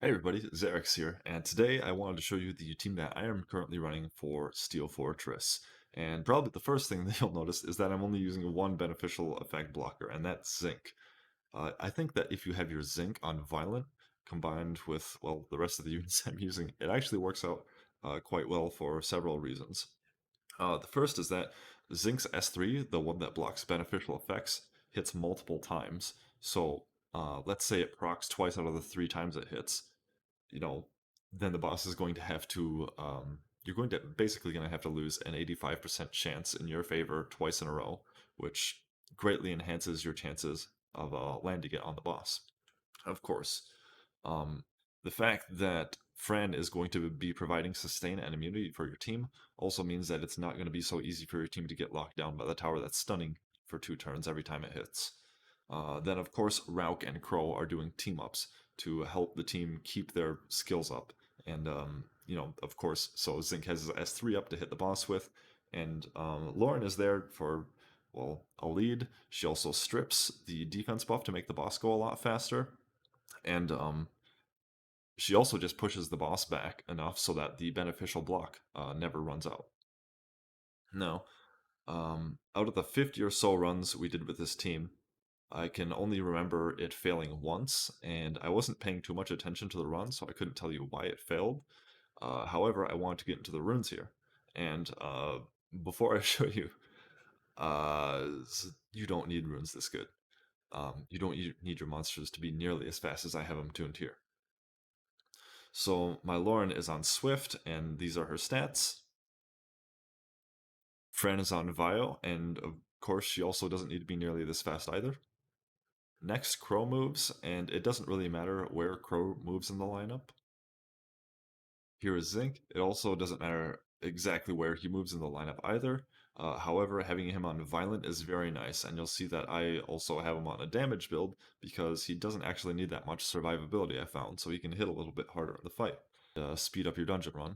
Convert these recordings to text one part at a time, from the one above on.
Hey everybody, Xerix here, and today I wanted to show you the team that I am currently running for Steel Fortress. And probably the first thing that you'll notice is that I'm only using one beneficial effect blocker, and that's Zinc. I think that if you have your Zinc on Violent combined with, well, the rest of the units I'm using, it actually works out quite well for several reasons. The first is that Zinc's S3, the one that blocks beneficial effects, hits multiple times. So let's say it procs twice out of the three times it hits, you know, then the boss is going to have to, you're going to basically going to have to lose an 85% chance in your favor twice in a row, which greatly enhances your chances of landing it on the boss. Of course, um, the fact that Fran is going to be providing sustain and immunity for your team also means that it's not going to be so easy for your team to get locked down by the tower that's stunning for 2 turns every time it hits. Then, of course, Rauk and Crow are doing team ups to help the team keep their skills up. And, of course, so Zinc has his S3 up to hit the boss with. And Lauren is there for, well, a lead. She also strips the defense buff to make the boss go a lot faster. And she also just pushes the boss back enough so that the beneficial block never runs out. Now, out of the 50 or so runs we did with this team, I can only remember it failing once, and I wasn't paying too much attention to the run, so I couldn't tell you why it failed. However, I wanted to get into the runes here, and before I show you, you don't need runes this good. You don't need your monsters to be nearly as fast as I have them tuned here. So my Lauren is on Swift, and these are her stats. Fran is on Vio, and of course she also doesn't need to be nearly this fast either. Next, Crow moves, and it doesn't really matter where Crow moves in the lineup. Here is Zinc. It also doesn't matter exactly where he moves in the lineup either. However, having him on Violent is very nice, and you'll see that I also have him on a damage build because he doesn't actually need that much survivability, I found, so he can hit a little bit harder in the fight. Speed up your dungeon run.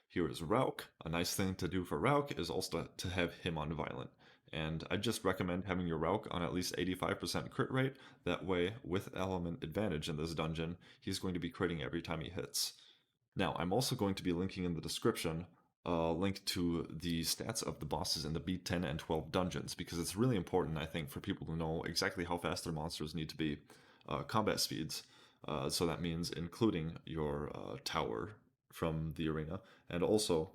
Here is Rauk. A nice thing to do for Rauk is also to have him on Violent. And I just recommend having your Rauk on at least 85% crit rate. That way, with element advantage in this dungeon, he's going to be critting every time he hits. Now, I'm also going to be linking in the description a link to the stats of the bosses in the B10 and 12 dungeons, because it's really important, I think, for people to know exactly how fast their monsters need to be. Combat speeds, so that means including your tower from the arena, and also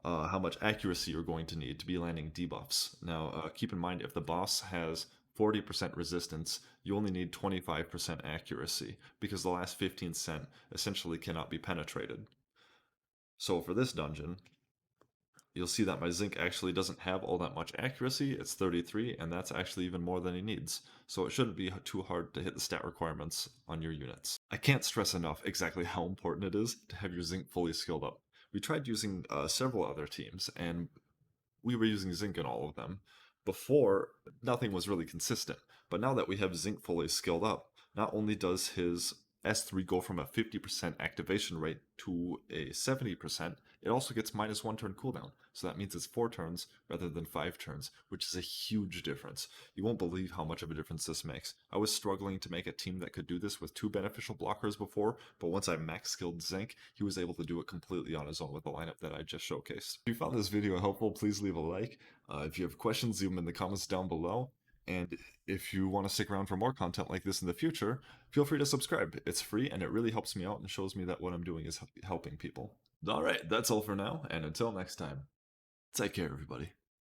how much accuracy you're going to need to be landing debuffs. Now, keep in mind if the boss has 40% resistance, you only need 25% accuracy, because the last 15% essentially cannot be penetrated. So for this dungeon, you'll see that my Zinc actually doesn't have all that much accuracy, it's 33, and that's actually even more than he needs, so it shouldn't be too hard to hit the stat requirements on your units. I can't stress enough exactly how important it is to have your Zinc fully skilled up. We tried using several other teams, and we were using Zinc in all of them. Before, nothing was really consistent, but now that we have Zinc fully skilled up, not only does his S3 go from a 50% activation rate to a 70%, it also gets minus 1 turn cooldown. So that means it's 4 turns rather than 5 turns, which is a huge difference. You won't believe how much of a difference this makes. I was struggling to make a team that could do this with 2 beneficial blockers before, but once I max skilled Zinc, he was able to do it completely on his own with the lineup that I just showcased. If you found this video helpful, please leave a like. If you have questions, leave them in the comments down below. And if you want to stick around for more content like this in the future, feel free to subscribe. It's free and it really helps me out and shows me that what I'm doing is helping people. Alright, that's all for now, and until next time, take care everybody.